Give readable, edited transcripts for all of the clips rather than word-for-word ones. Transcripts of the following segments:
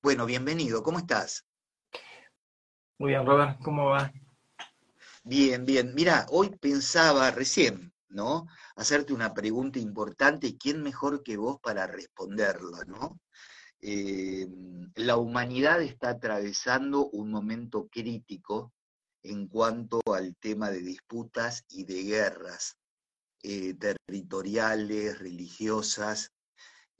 Bueno, bienvenido, ¿cómo estás? Muy bien, Robert, ¿cómo va? Bien, bien. Mira, hoy pensaba recién, ¿no? Hacerte una pregunta importante y quién mejor que vos para responderla, ¿no? Eh, la humanidad está atravesando un momento crítico en cuanto al tema de disputas y de guerras territoriales, religiosas.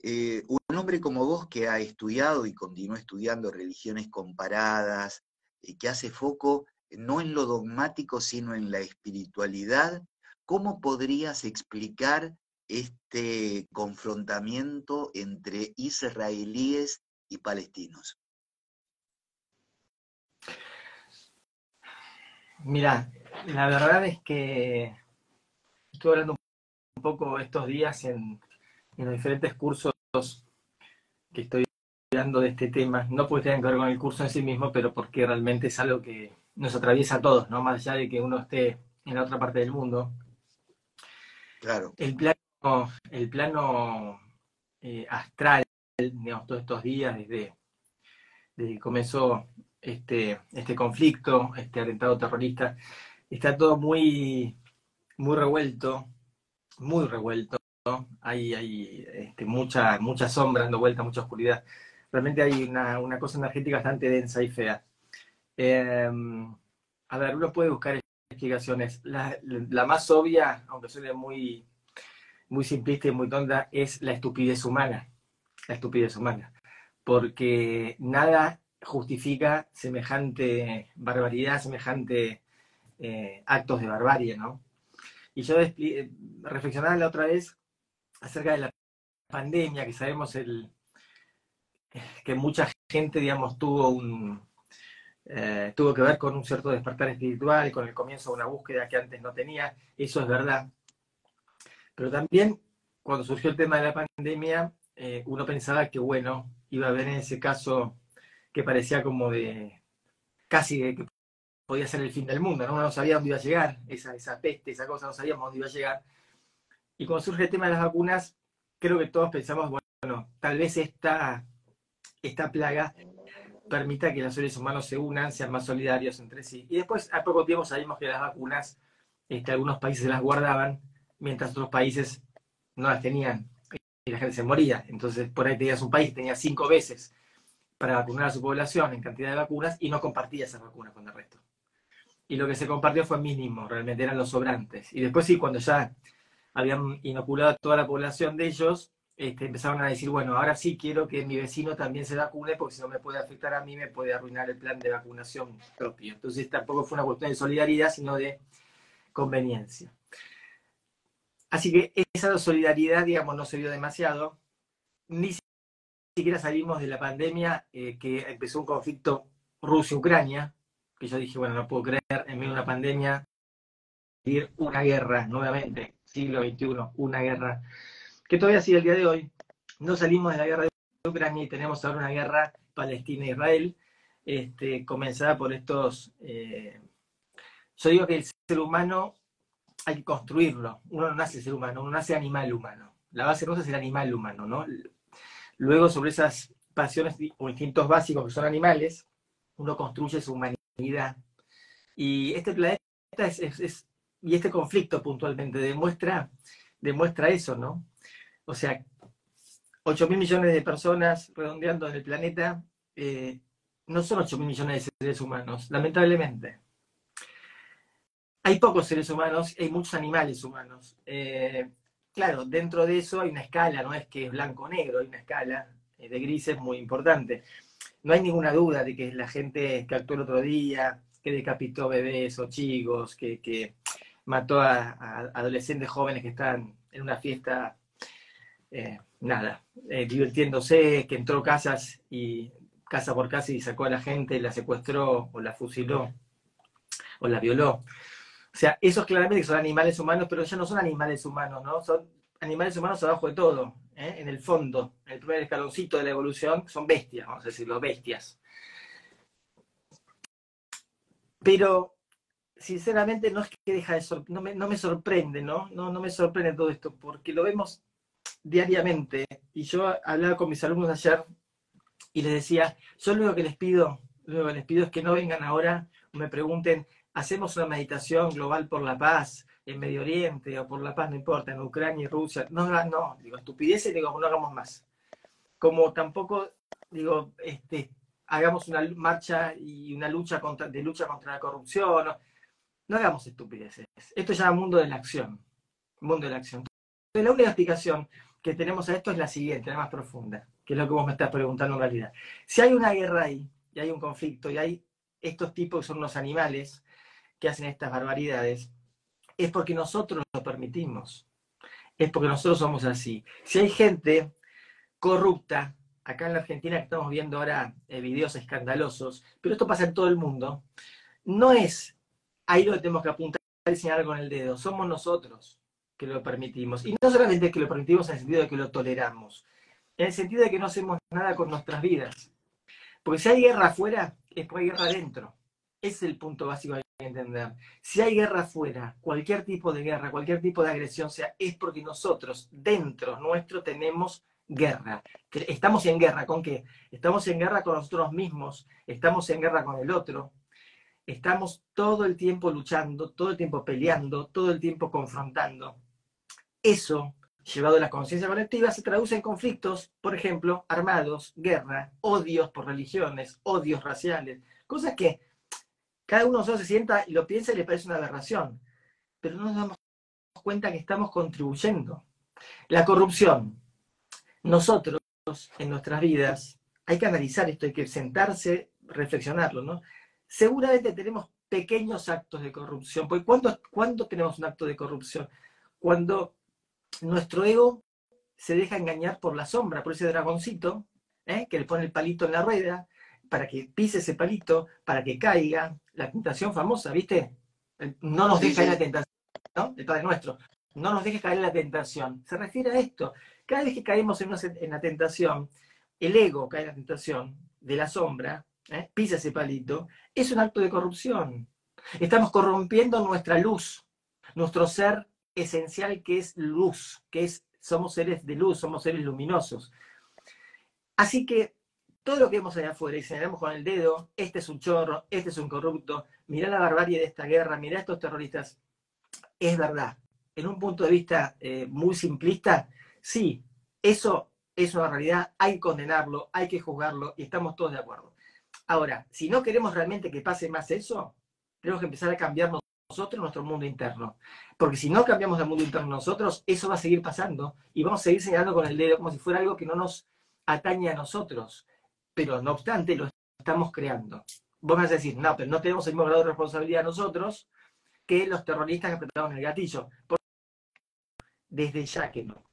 Un hombre como vos que ha estudiado y continúa estudiando religiones comparadas, que hace foco no en lo dogmático, sino en la espiritualidad, ¿cómo podrías explicar este confrontamiento entre israelíes y palestinos? Mira, la verdad es que estuve hablando un poco estos días en los diferentes cursos que estoy dando de este tema, no porque tengan que ver con el curso en sí mismo, pero porque realmente es algo que nos atraviesa a todos, ¿no? Más allá de que uno esté en la otra parte del mundo. Claro, El plano astral, digamos, todos estos días, desde que comenzó este conflicto, este atentado terrorista, está todo muy revuelto, muy revuelto. Hay mucha sombra dando vuelta, mucha oscuridad. Realmente hay una cosa energética bastante densa y fea. Eh, a ver, uno puede buscar explicaciones. La más obvia, aunque suene muy simplista y muy tonta, es la estupidez humana. La estupidez humana. Porque nada justifica semejante barbaridad, semejante actos de barbarie, ¿no? Y yo reflexionaba la otra vez acerca de la pandemia, que sabemos que mucha gente, digamos, tuvo que ver con un cierto despertar espiritual, con el comienzo de una búsqueda que antes no tenía, eso es verdad. Pero también, cuando surgió el tema de la pandemia, uno pensaba que, bueno, iba a haber en ese caso que parecía como casi que podía ser el fin del mundo, ¿no? Uno no sabía dónde iba a llegar, esa peste, esa cosa, no sabíamos dónde iba a llegar. Y cuando surge el tema de las vacunas, creo que todos pensamos, bueno, tal vez esta plaga permita que los seres humanos se unan, sean más solidarios entre sí. Y después, a poco tiempo, sabemos que las vacunas, algunos países las guardaban, mientras otros países no las tenían y la gente se moría. Entonces, por ahí tenías un país que tenía 5 veces para vacunar a su población en cantidad de vacunas y no compartía esas vacunas con el resto. Y lo que se compartió fue mínimo, realmente eran los sobrantes. Y después sí, cuando ya habían inoculado a toda la población de ellos, empezaron a decir, bueno, ahora sí quiero que mi vecino también se vacune, porque si no me puede afectar a mí, me puede arruinar el plan de vacunación propio. Entonces tampoco fue una cuestión de solidaridad, sino de conveniencia. Así que esa solidaridad, digamos, no se vio demasiado. Ni siquiera salimos de la pandemia, que empezó un conflicto Rusia-Ucrania, que yo dije, bueno, no puedo creer, en medio de una pandemia, vivir una guerra nuevamente, siglo XXI, una guerra que todavía sigue el día de hoy. No salimos de la guerra de Ucrania y tenemos ahora una guerra Palestina-Israel, comenzada por estos... yo digo que el ser humano hay que construirlo. Uno no nace ser humano, uno nace animal humano. La base no es el animal humano, ¿no? Luego, sobre esas pasiones o instintos básicos que son animales, uno construye su humanidad. Y este planeta y este conflicto puntualmente demuestra eso, ¿no? O sea, 8.000 millones de personas redondeando en el planeta, eh, no son 8.000 millones de seres humanos, lamentablemente. Hay pocos seres humanos, hay muchos animales humanos. Claro, dentro de eso hay una escala, no es que es blanco o negro, hay una escala de grises muy importante. No hay ninguna duda de que la gente que actuó el otro día, que decapitó bebés o chicos, que mató a adolescentes jóvenes que están en una fiesta, divirtiéndose, que entró casas y casa por casa y sacó a la gente, la secuestró o la fusiló o la violó. O sea, esos claramente que son animales humanos, pero ya no son animales humanos, ¿no? Son animales humanos abajo de todo, ¿eh? En el fondo, en el primer escaloncito de la evolución, son bestias, vamos a decirlo, bestias. Pero, sinceramente, no es que deja de no me sorprende, ¿no? No me sorprende todo esto, porque lo vemos diariamente. Y yo hablaba con mis alumnos ayer y les decía, yo lo único que les pido, es que no vengan ahora y me pregunten, hacemos una meditación global por la paz en Medio Oriente, o por la paz, no importa, en Ucrania y Rusia. No, no, digo, estupideces, digo, no hagamos más. Como tampoco, digo, hagamos una marcha y una lucha contra la corrupción. No, no hagamos estupideces. Esto es ya mundo de la acción. Mundo de la acción. Entonces, la única explicación que tenemos a esto es la siguiente, la más profunda, que es lo que vos me estás preguntando en realidad. Si hay una guerra ahí, y hay un conflicto, y hay estos tipos que son unos animales que hacen estas barbaridades, es porque nosotros lo permitimos. Es porque nosotros somos así. Si hay gente corrupta, acá en la Argentina que estamos viendo ahora videos escandalosos, pero esto pasa en todo el mundo, no es ahí lo que tenemos que apuntar y señalar con el dedo, somos nosotros que lo permitimos. Y no solamente que lo permitimos en el sentido de que lo toleramos, en el sentido de que no hacemos nada con nuestras vidas. Porque si hay guerra afuera, es porque hay guerra adentro. Ese es el punto básico que hay que entender. Si hay guerra afuera, cualquier tipo de guerra, cualquier tipo de agresión, sea, es porque nosotros, dentro nuestro, tenemos guerra. Estamos en guerra, ¿con qué? Estamos en guerra con nosotros mismos, estamos en guerra con el otro, estamos todo el tiempo luchando, todo el tiempo peleando, todo el tiempo confrontando. Eso, llevado a la conciencia colectiva, se traduce en conflictos, por ejemplo, armados, guerra, odios por religiones, odios raciales, cosas que cada uno de nosotros se sienta y lo piensa y le parece una aberración, pero no nos damos cuenta que estamos contribuyendo. La corrupción, nosotros en nuestras vidas, hay que analizar esto, hay que sentarse, reflexionarlo, ¿no? Seguramente tenemos pequeños actos de corrupción, porque ¿cuándo tenemos un acto de corrupción? Cuando nuestro ego se deja engañar por la sombra, por ese dragoncito, que le pone el palito en la rueda, para que pise ese palito, para que caiga. La tentación famosa, ¿viste? No nos deja en la tentación, ¿no? El Padre Nuestro. No nos dejes caer en la tentación. Se refiere a esto. Cada vez que caemos en la tentación, el ego cae en la tentación de la sombra, pisa ese palito, es un acto de corrupción. Estamos corrompiendo nuestra luz, nuestro ser esencial que es luz, somos seres de luz, somos seres luminosos. Así que todo lo que vemos allá afuera y señalamos con el dedo, este es un chorro, este es un corrupto, mirá la barbarie de esta guerra, mirá estos terroristas, es verdad. En un punto de vista muy simplista, sí, eso es una realidad, hay que condenarlo, hay que juzgarlo y estamos todos de acuerdo. Ahora, si no queremos realmente que pase más eso, tenemos que empezar a cambiar nosotros nuestro mundo interno. Porque si no cambiamos el mundo interno nosotros, eso va a seguir pasando y vamos a seguir señalando con el dedo como si fuera algo que no nos atañe a nosotros. Pero no obstante, lo estamos creando. Vos me vas a decir, no, pero no tenemos el mismo grado de responsabilidad nosotros que los terroristas que apretaron el gatillo. Desde ya que no.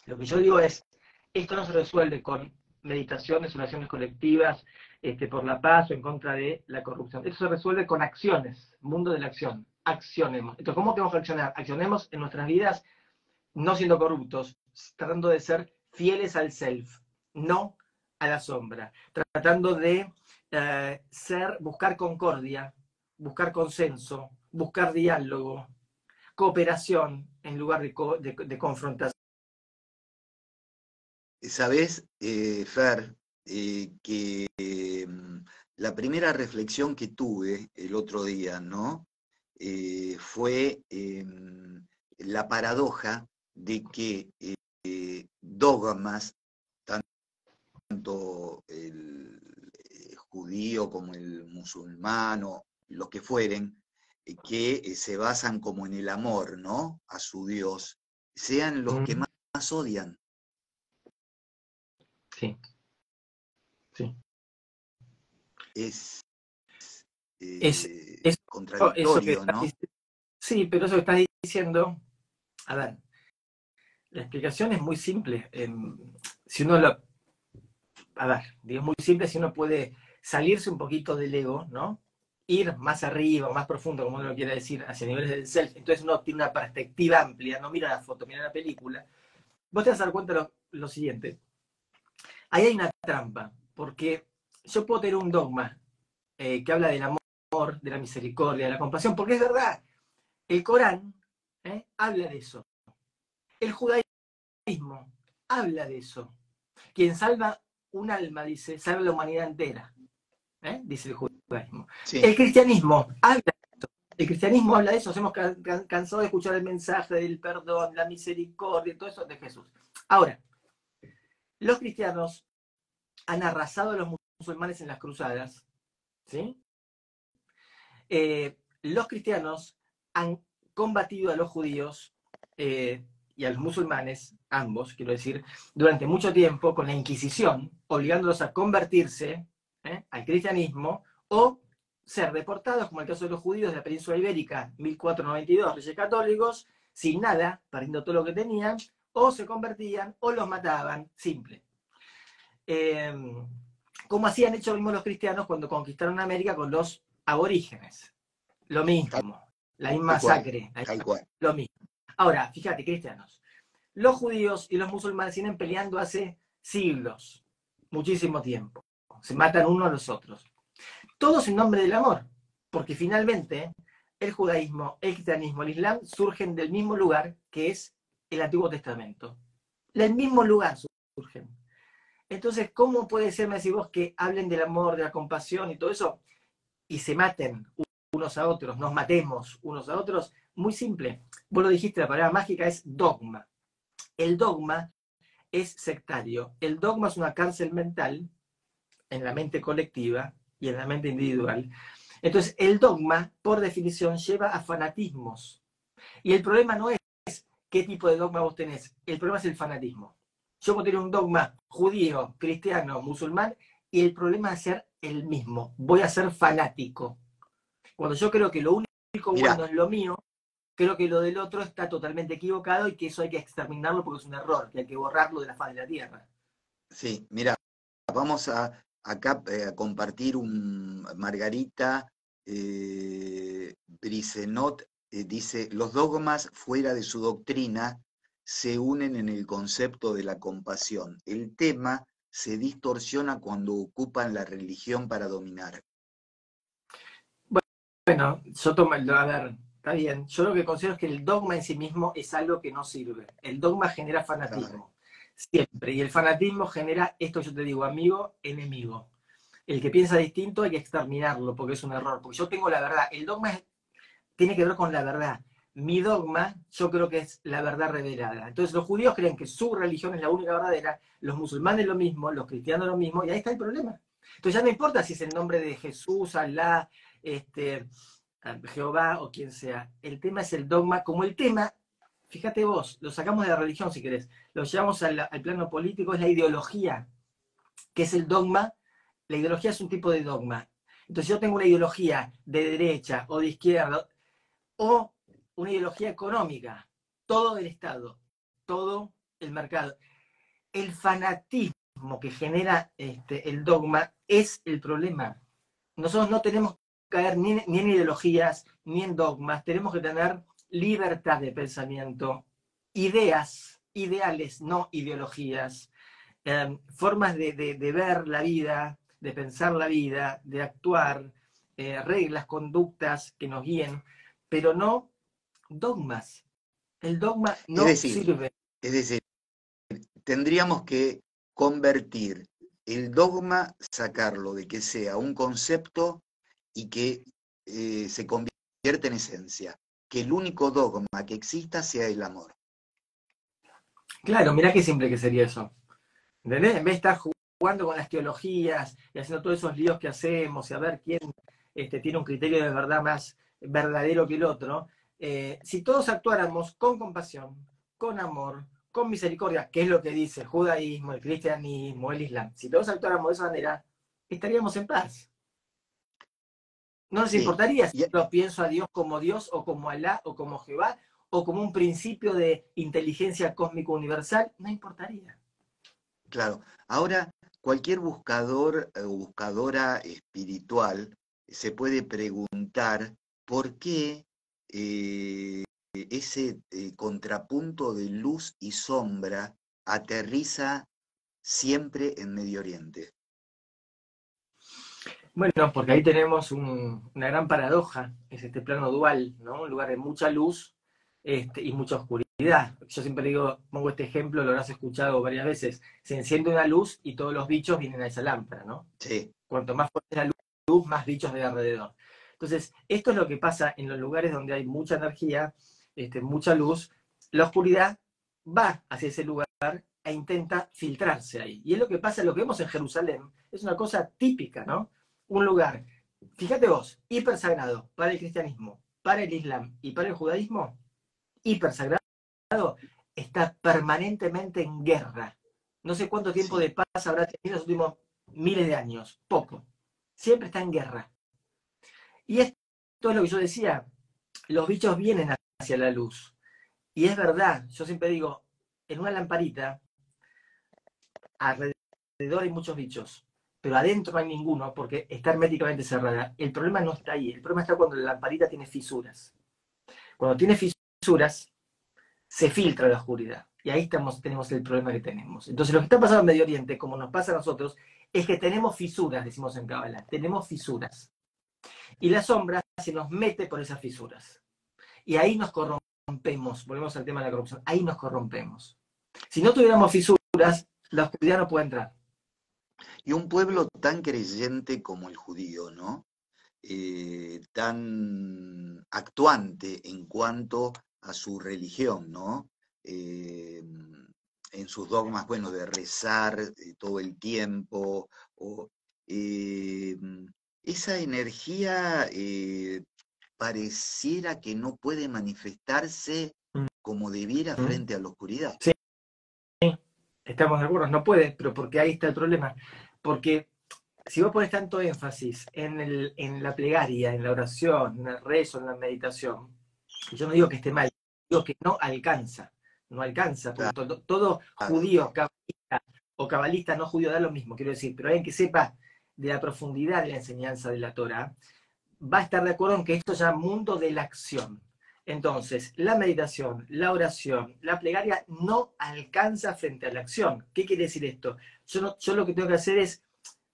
Lo que yo digo es, esto no se resuelve con meditaciones, oraciones colectivas, por la paz o en contra de la corrupción. Esto se resuelve con acciones, mundo de la acción. Accionemos. Entonces, ¿cómo tenemos que accionar? Accionemos en nuestras vidas no siendo corruptos, tratando de ser fieles al self, no a la sombra, tratando de buscar concordia, buscar consenso, buscar diálogo, cooperación en lugar de confrontación. Sabés, Fer, que la primera reflexión que tuve el otro día, ¿no? Fue la paradoja de que dogmas, tanto el judío como el musulmán, los que fueren, que se basan como en el amor, ¿no? A su Dios, sean los que más odian. Sí. Sí. Es contradictorio, ¿no? Sí, pero eso que estás diciendo, a ver, la explicación es muy simple. Si uno muy simple, si uno puede salirse un poquito del ego, ¿no? Ir más arriba, más profundo, como uno lo quiera decir, hacia niveles del self. Entonces uno tiene una perspectiva amplia, no mira la foto, mira la película. Vos te vas a dar cuenta de lo siguiente. Ahí hay una trampa, porque yo puedo tener un dogma que habla del amor, de la misericordia, de la compasión, porque es verdad, el Corán habla de eso. El judaísmo habla de eso. Quien salva un alma, dice, salva la humanidad entera, dice el judaísmo. Sí. El cristianismo habla de eso. El cristianismo habla de eso. Nos hemos cansado de escuchar el mensaje del perdón, la misericordia, todo eso de Jesús. Ahora, los cristianos han arrasado a los musulmanes en las cruzadas, ¿sí? Los cristianos han combatido a los judíos y a los musulmanes, ambos, quiero decir, durante mucho tiempo con la Inquisición, obligándolos a convertirse al cristianismo o ser deportados, como el caso de los judíos de la península ibérica, 1492, reyes católicos, sin nada, perdiendo todo lo que tenían, o se convertían o los mataban, simple. Como hacían hecho mismo los cristianos cuando conquistaron América con los aborígenes. Lo mismo, la misma masacre, lo mismo. Ahora, fíjate, cristianos, los judíos y los musulmanes vienen peleando hace siglos, muchísimo tiempo. Se matan unos a los otros. Todos en nombre del amor, porque finalmente el judaísmo, el cristianismo, el islam surgen del mismo lugar que es el Antiguo Testamento. Del mismo lugar surgen. Entonces, ¿cómo puede ser, me decís vos, que hablen del amor, de la compasión y todo eso, y se maten unos a otros, nos matemos unos a otros? Muy simple. Vos lo dijiste, la palabra mágica es dogma. El dogma es sectario. El dogma es una cárcel mental en la mente colectiva y en la mente individual. Entonces, el dogma, por definición, lleva a fanatismos. Y el problema no es qué tipo de dogma vos tenés. El problema es el fanatismo. Yo puedo tener un dogma judío, cristiano, musulmán, y el problema es ser el mismo. Voy a ser fanático. Cuando yo creo que lo único bueno es lo mío, creo que lo del otro está totalmente equivocado y que eso hay que exterminarlo porque es un error, que hay que borrarlo de la faz de la tierra. Sí, mira, vamos acá a compartir Margarita Bricenot dice, los dogmas fuera de su doctrina se unen en el concepto de la compasión. El tema se distorsiona cuando ocupan la religión para dominar. Bueno, yo a ver, está bien. Yo lo que considero es que el dogma en sí mismo es algo que no sirve. El dogma genera fanatismo, claro, siempre. Y el fanatismo genera, esto yo te digo, amigo, enemigo. El que piensa distinto hay que exterminarlo porque es un error. Porque yo tengo la verdad. El dogma tiene que ver con la verdad. Mi dogma, yo creo que es la verdad revelada. Entonces los judíos creen que su religión es la única verdadera, los musulmanes lo mismo, los cristianos lo mismo, y ahí está el problema. Entonces ya no importa si es el nombre de Jesús, Alá, Jehová o quien sea. El tema es el dogma, como el tema, fíjate vos, lo sacamos de la religión si querés, lo llevamos al plano político, es la ideología, que es el dogma. La ideología es un tipo de dogma. Entonces yo tengo una ideología de derecha o de izquierda, o una ideología económica, todo el Estado, todo el mercado. El fanatismo que genera el dogma es el problema. Nosotros no tenemos que caer ni en ideologías, ni en dogmas, tenemos que tener libertad de pensamiento, ideas, ideales, no ideologías, formas de ver la vida, de pensar la vida, de actuar, reglas, conductas que nos guíen, pero no dogmas. El dogma no sirve. Es decir, tendríamos que convertir el dogma, sacarlo de que sea un concepto y que se convierta en esencia. Que el único dogma que exista sea el amor. Claro, mirá qué simple que sería eso. ¿Entendés? En vez de estar jugando con las teologías y haciendo todos esos líos que hacemos y a ver quién tiene un criterio de verdad más verdadero que el otro, si todos actuáramos con compasión, con amor, con misericordia, que es lo que dice el judaísmo, el cristianismo, el islam, si todos actuáramos de esa manera, estaríamos en paz. No nos importaría si yo pienso a Dios o como Alá o como Jehová o como un principio de inteligencia cósmica universal, no importaría. Claro, ahora cualquier buscador o buscadora espiritual se puede preguntar por qué ese contrapunto de luz y sombra aterriza siempre en Medio Oriente. Bueno, porque ahí tenemos una gran paradoja, es este plano dual, ¿no? Un lugar de mucha luz y mucha oscuridad. Yo siempre digo, pongo este ejemplo, lo habrás escuchado varias veces. Se enciende una luz y todos los bichos vienen a esa lámpara, ¿no? Sí, Cuanto más fuerte es la luz, más bichos de alrededor. Entonces, esto es lo que pasa en los lugares donde hay mucha energía, mucha luz. La oscuridad va hacia ese lugar e intenta filtrarse ahí. Y es lo que pasa, lo que vemos en Jerusalén, es una cosa típica, ¿no? Un lugar, fíjate vos, hiper sagrado para el cristianismo, para el islam y para el judaísmo, hiper sagrado, está permanentemente en guerra. No sé cuánto tiempo sí. de paz habrá tenido en los últimos miles de años, poco. Siempre está en guerra. Y esto es lo que yo decía, los bichos vienen hacia la luz. Y es verdad, yo siempre digo, en una lamparita, alrededor hay muchos bichos, pero adentro no hay ninguno porque está herméticamente cerrada. El problema no está ahí, el problema está cuando la lamparita tiene fisuras. Cuando tiene fisuras, se filtra la oscuridad. Y ahí tenemos el problema que tenemos. Entonces, lo que está pasando en Medio Oriente, como nos pasa a nosotros, es que tenemos fisuras, decimos en Kabbalah, tenemos fisuras. Y la sombra se nos mete por esas fisuras. Y ahí nos corrompemos, volvemos al tema de la corrupción, ahí nos corrompemos. Si no tuviéramos fisuras, la oscuridad no puede entrar. Y un pueblo tan creyente como el judío, ¿no? Tan actuante en cuanto a su religión, ¿no? En sus dogmas, bueno, de rezar todo el tiempo, o, eh, esa energía pareciera que no puede manifestarse como debiera ¿Mm? frente a la oscuridad. Sí, estamos de acuerdo, no puede, pero porque ahí está el problema. Porque si vos pones tanto énfasis en la plegaria, en la oración, en el rezo, en la meditación, yo no digo que esté mal, digo que no alcanza, porque todo Claro, judío, cabalista o cabalista no judío da lo mismo, quiero decir, pero alguien que sepa de la profundidad de la enseñanza de la Torah, va a estar de acuerdo en que esto es ya mundo de la acción. Entonces, la meditación, la oración, la plegaria no alcanza frente a la acción. ¿Qué quiere decir esto? Yo lo que tengo que hacer es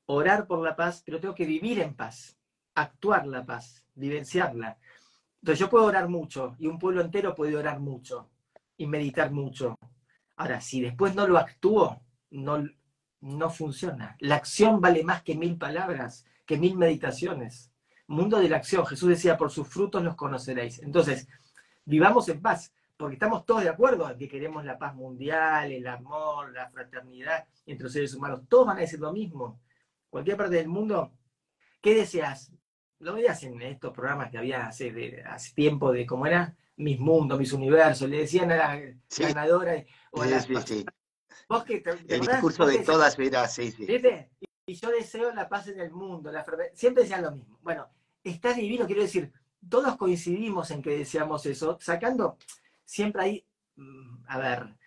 orar por la paz, pero tengo que vivir en paz, actuar la paz, vivenciarla. Entonces yo puedo orar mucho y un pueblo entero puede orar mucho y meditar mucho. Ahora, si después no lo actúo, no funciona. La acción vale más que 1000 palabras, que 1000 meditaciones. Mundo de la acción. Jesús decía, por sus frutos los conoceréis. Entonces, vivamos en paz, porque estamos todos de acuerdo en que queremos la paz mundial, el amor, la fraternidad entre los seres humanos. Todos van a decir lo mismo. Cualquier parte del mundo, ¿qué deseas? Lo veías en estos programas que había hace tiempo de cómo era Mis Mundos, Mis Universos, le decían a la sí, ganadora o a sí, las sí, personas, sí. vos que te El acordás, discurso vos que de decías, todas era, sí, sí. ¿viste? Y yo deseo la paz en el mundo, siempre decían lo mismo. Bueno, está divino, quiero decir, todos coincidimos en que deseamos eso, sacando, siempre hay, a ver,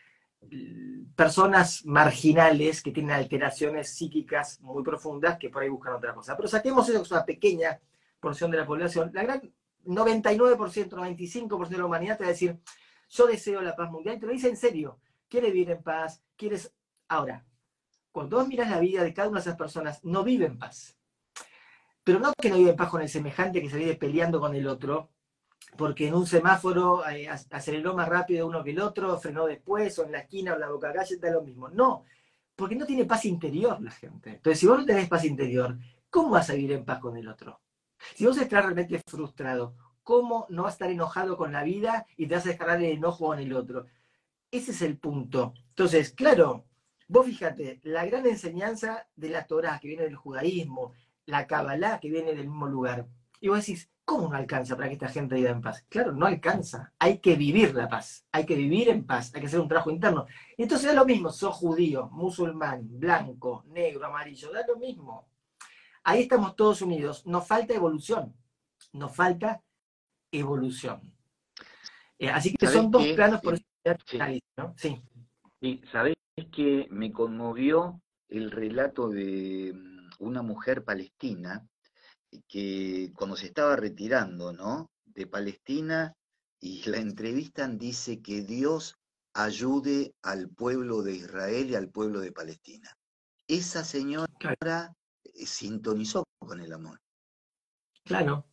personas marginales que tienen alteraciones psíquicas muy profundas que por ahí buscan otra cosa. Pero saquemos eso, que es una pequeña porción de la población. La gran 99%, 95% de la humanidad te va a decir, yo deseo la paz mundial, y te lo dice en serio. Quiere vivir en paz, quieres... Ahora, cuando vos mirás la vida de cada una de esas personas, no vive en paz. Pero no que no vive en paz con el semejante que se vive peleando con el otro, porque en un semáforo aceleró más rápido uno que el otro, frenó después, o en la esquina o en la boca calle, da lo mismo. No, porque no tiene paz interior la gente. Entonces, si vos no tenés paz interior, ¿cómo vas a vivir en paz con el otro? Si vos estás realmente frustrado, ¿cómo no vas a estar enojado con la vida y te vas a descargar el enojo con el otro? Ese es el punto. Entonces, claro, vos fíjate, la gran enseñanza de la Torá que viene del judaísmo, la Kabbalah que viene del mismo lugar, y vos decís, ¿cómo no alcanza para que esta gente viva en paz? Claro, no alcanza. Hay que vivir la paz, hay que vivir en paz, hay que hacer un trabajo interno. Y entonces da lo mismo, sos judío, musulmán, blanco, negro, amarillo, da lo mismo. Ahí estamos todos unidos. Nos falta evolución, nos falta evolución. Así que ¿Sabés son dos qué? planos por eso, Sí, ¿no? Sí. sí, ¿sabés que me conmovió el relato de una mujer palestina que cuando se estaba retirando, ¿no? De Palestina y la entrevistan dice que Dios ayude al pueblo de Israel y al pueblo de Palestina. Esa señora Claro. sintonizó con el amor. Claro,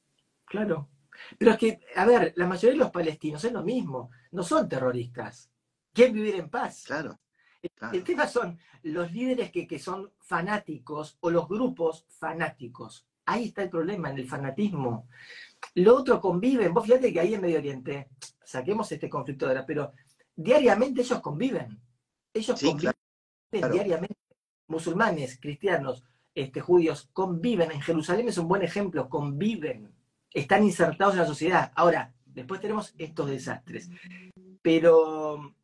claro. Pero es que, a ver, la mayoría de los palestinos es lo mismo, no son terroristas, quieren vivir en paz. Claro, El claro. tema son los líderes que son fanáticos o los grupos fanáticos. Ahí está el problema, en el fanatismo. Lo otro conviven. Vos fíjate que ahí en Medio Oriente, saquemos este conflicto de ahora, pero diariamente ellos conviven. Ellos Sí, conviven claro. diariamente. Musulmanes, cristianos, judíos, conviven. En Jerusalén es un buen ejemplo, conviven. Están insertados en la sociedad. Ahora, después tenemos estos desastres. Pero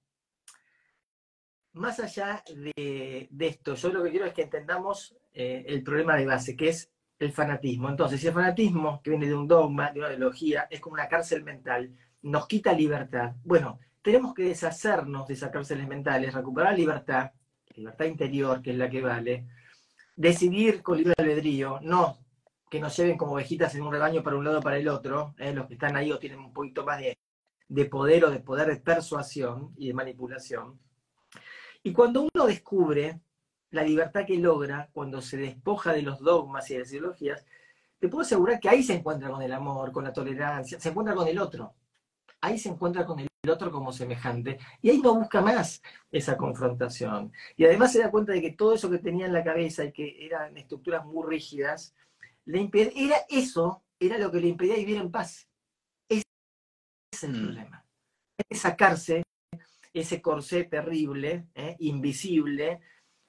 más allá de esto, yo lo que quiero es que entendamos el problema de base, que es el fanatismo. Entonces, si el fanatismo, que viene de un dogma, de una ideología, es como una cárcel mental, nos quita libertad. Bueno, tenemos que deshacernos de esas cárceles mentales, recuperar libertad interior, que es la que vale, decidir con libre albedrío, no que nos lleven como ovejitas en un rebaño para un lado o para el otro, los que están ahí o tienen un poquito más de poder o de poder de persuasión y de manipulación. Y cuando uno descubre la libertad que logra, cuando se despoja de los dogmas y de las ideologías, te puedo asegurar que ahí se encuentra con el amor, con la tolerancia, se encuentra con el otro. Ahí se encuentra con el otro como semejante. Y ahí no busca más esa confrontación. Y además se da cuenta de que todo eso que tenía en la cabeza y que eran estructuras muy rígidas, era lo que le impedía vivir en paz. Ese es el problema. Hay que sacarse ese corsé terrible, invisible,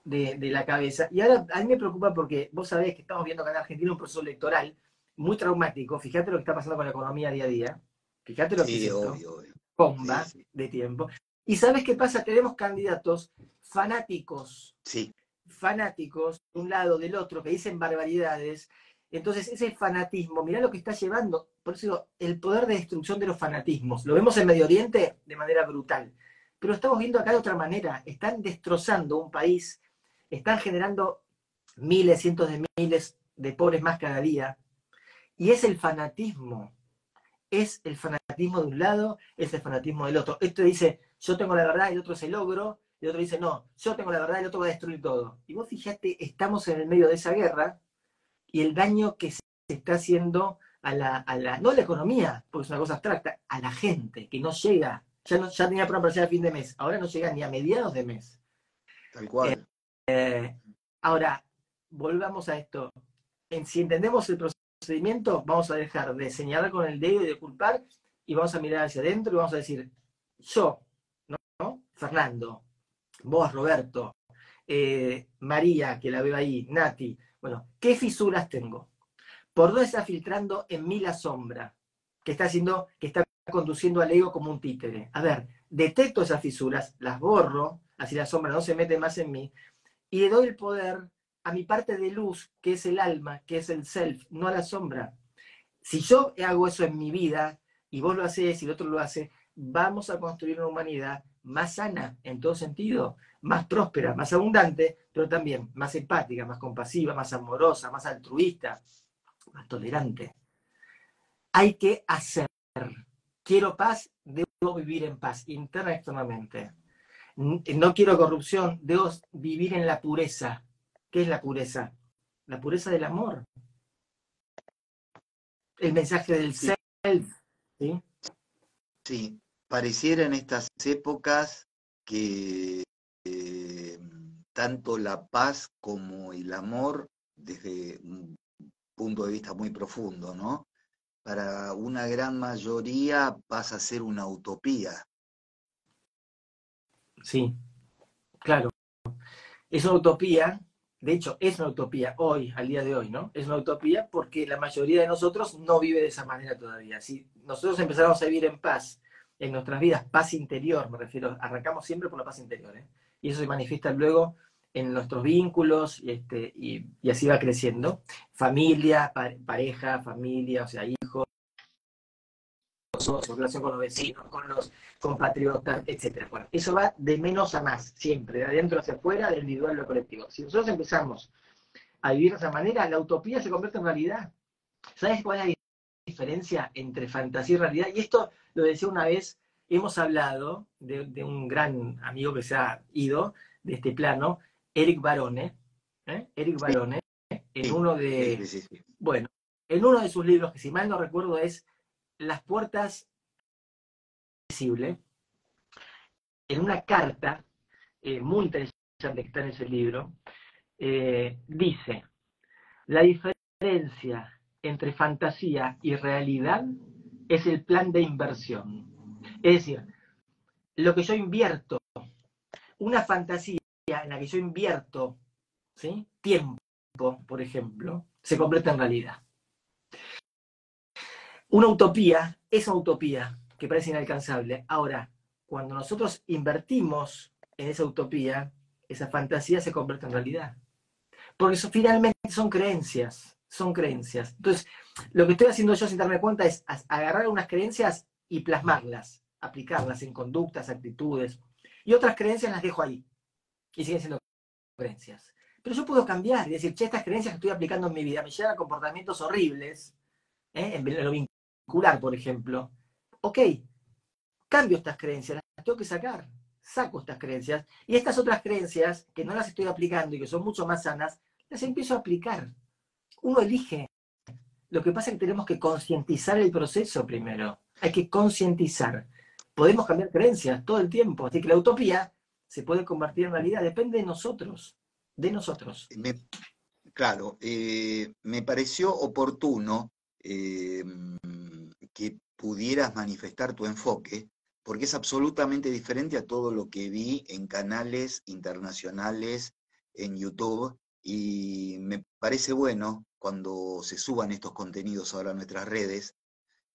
de la cabeza. Y ahora a mí me preocupa porque vos sabés que estamos viendo acá en Argentina un proceso electoral muy traumático. Fíjate lo que está pasando con la economía día a día. Fíjate lo que es Sí, esto. obvio, obvio. Sí, Bomba sí. de tiempo. ¿Y sabes qué pasa? Tenemos candidatos fanáticos, Sí. fanáticos, de un lado, del otro, que dicen barbaridades. Entonces, ese fanatismo, mirá lo que está llevando. Por eso digo, el poder de destrucción de los fanatismos. Lo vemos en Medio Oriente de manera brutal. Pero lo estamos viendo acá de otra manera. Están destrozando un país, están generando miles, cientos de miles de pobres más cada día. Y es el fanatismo. Es el fanatismo de un lado, es el fanatismo del otro. Esto dice, yo tengo la verdad, y el otro se logro, y el otro dice, no, yo tengo la verdad, y el otro va a destruir todo. Y vos fíjate, estamos en el medio de esa guerra, y el daño que se está haciendo no a la economía, porque es una cosa abstracta, a la gente, que no llega, ya tenía programa para llegar a fin de mes, ahora no llega ni a mediados de mes. Tal cual. Ahora, volvamos a esto. Si entendemos el procedimiento, vamos a dejar de señalar con el dedo y de culpar, y vamos a mirar hacia adentro y vamos a decir, yo, ¿no? Fernando, vos, Roberto, María, que la veo ahí, Nati, bueno, ¿qué fisuras tengo? ¿Por dónde está filtrando en mí la sombra? Que está conduciendo al ego como un títere. A ver, detecto esas fisuras, las borro, así la sombra no se mete más en mí, y le doy el poder a mi parte de luz, que es el alma, que es el self, no a la sombra. Si yo hago eso en mi vida, y vos lo hacés y el otro lo hace, vamos a construir una humanidad más sana en todo sentido, más próspera, más abundante, pero también más empática, más compasiva, más amorosa, más altruista, más tolerante. Hay que hacer. Quiero paz, debo vivir en paz, interna y externamente. No quiero corrupción, debo vivir en la pureza. ¿Qué es la pureza? La pureza del amor. El mensaje del Sí, self. ¿Sí? sí. Pareciera en estas épocas que tanto la paz como el amor, desde un punto de vista muy profundo, ¿no? Para una gran mayoría pasa a ser una utopía. Sí, claro. Es una utopía, de hecho, es una utopía hoy, al día de hoy, ¿no? Es una utopía porque la mayoría de nosotros no vive de esa manera todavía. Si nosotros empezáramos a vivir en paz en nuestras vidas, paz interior, me refiero, arrancamos siempre por la paz interior, ¿eh? Y eso se manifiesta luego en nuestros vínculos y así va creciendo. Familia, pareja, familia, o sea, hijos, socios, relación con los vecinos, con los compatriotas, etcétera. Bueno, eso va de menos a más, siempre, de adentro hacia afuera, del individual a lo colectivo. Si nosotros empezamos a vivir de esa manera, la utopía se convierte en realidad. ¿Sabes cuál es la diferencia entre fantasía y realidad? Y esto lo decía una vez, hemos hablado de un gran amigo que se ha ido de este plano, Eric Barone, Eric Sí, Barone, en sí, uno sí, de, sí, sí. bueno, en uno de sus libros, que si mal no recuerdo es las puertas visibles, en una carta muy interesante que está en ese libro, dice, la diferencia entre fantasía y realidad es el plan de inversión. Es decir, lo que yo invierto, una fantasía en la que yo invierto, ¿sí?, tiempo, por ejemplo, se convierte en realidad. Una utopía es una utopía que parece inalcanzable. Ahora, cuando nosotros invertimos en esa utopía, esa fantasía se convierte en realidad. Porque eso finalmente son creencias, son creencias. Entonces, lo que estoy haciendo yo sin darme cuenta es agarrar unas creencias y plasmarlas, aplicarlas en conductas, actitudes. Y otras creencias las dejo ahí. Y siguen siendo creencias. Pero yo puedo cambiar y decir, che, estas creencias que estoy aplicando en mi vida me llevan a comportamientos horribles, en lo vincular, por ejemplo. Ok, cambio estas creencias, las tengo que sacar. Saco estas creencias. Y estas otras creencias, que no las estoy aplicando y que son mucho más sanas, las empiezo a aplicar. Uno elige. Lo que pasa es que tenemos que concientizar el proceso primero. Hay que concientizar. Podemos cambiar creencias todo el tiempo. Así que la utopía se puede convertir en realidad. Depende de nosotros. De nosotros. Claro, me pareció oportuno que pudieras manifestar tu enfoque, porque es absolutamente diferente a todo lo que vi en canales internacionales, en YouTube, y me parece bueno cuando se suban estos contenidos ahora a nuestras redes,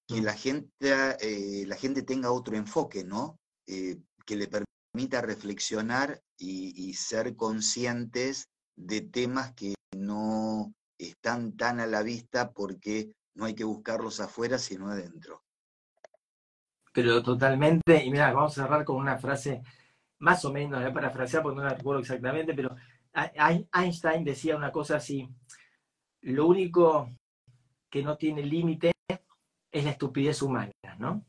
que la gente tenga otro enfoque, ¿no? Que le permita reflexionar y ser conscientes de temas que no están tan a la vista porque no hay que buscarlos afuera, sino adentro. Pero totalmente. Y mira, vamos a cerrar con una frase más o menos, voy a parafrasear porque no la recuerdo exactamente, pero Einstein decía una cosa así: lo único que no tiene límite es la estupidez humana, ¿no?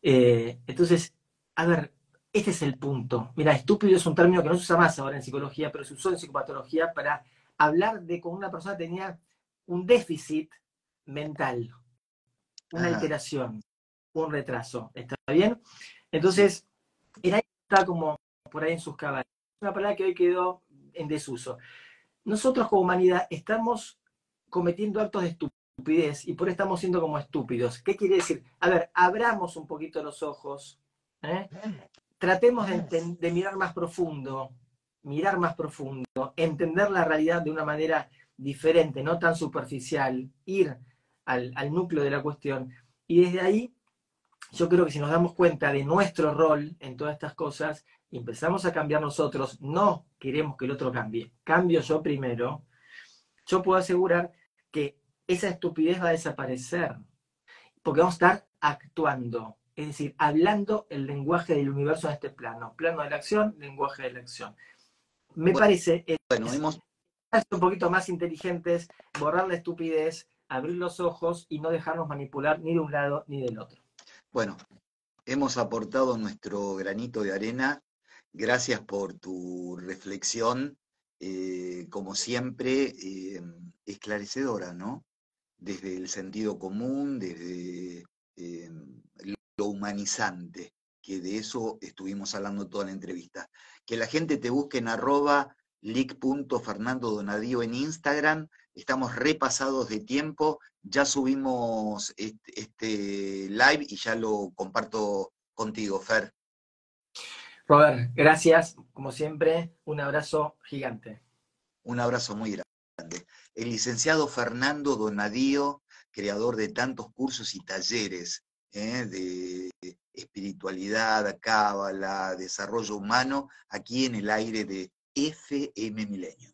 Entonces, a ver, este es el punto. Mira, estúpido es un término que no se usa más ahora en psicología, pero se usó en psicopatología para hablar de cómo una persona tenía un déficit mental, una Ah, alteración, un retraso. ¿Está bien? sí. Entonces, el aire está como por ahí en sus caballos. Una palabra que hoy quedó en desuso. Nosotros como humanidad estamos cometiendo actos de estupidez y por eso estamos siendo como estúpidos. ¿Qué quiere decir? A ver, abramos un poquito los ojos, ¿eh? Tratemos de mirar más profundo, entender la realidad de una manera diferente, no tan superficial, ir al núcleo de la cuestión. Y desde ahí, yo creo que si nos damos cuenta de nuestro rol en todas estas cosas y empezamos a cambiar nosotros, no queremos que el otro cambie, cambio yo primero, yo puedo asegurar que esa estupidez va a desaparecer, porque vamos a estar actuando, es decir, hablando el lenguaje del universo en este plano, plano de la acción, lenguaje de la acción. Me parece Bueno, hemos, ser un poquito más inteligentes, borrar la estupidez, abrir los ojos y no dejarnos manipular ni de un lado ni del otro. bueno, hemos aportado nuestro granito de arena. Gracias por tu reflexión, como siempre, esclarecedora, ¿no? Desde el sentido común, desde lo humanizante, que de eso estuvimos hablando toda la entrevista. Que la gente te busque en @lic.fernandodonadío en Instagram. Estamos repasados de tiempo, ya subimos este live y ya lo comparto contigo, Fer. Robert, gracias, como siempre, un abrazo gigante. Un abrazo muy grande. El licenciado Fernando Donadío, creador de tantos cursos y talleres de espiritualidad, cábala, desarrollo humano, aquí en el aire de FM Milenio.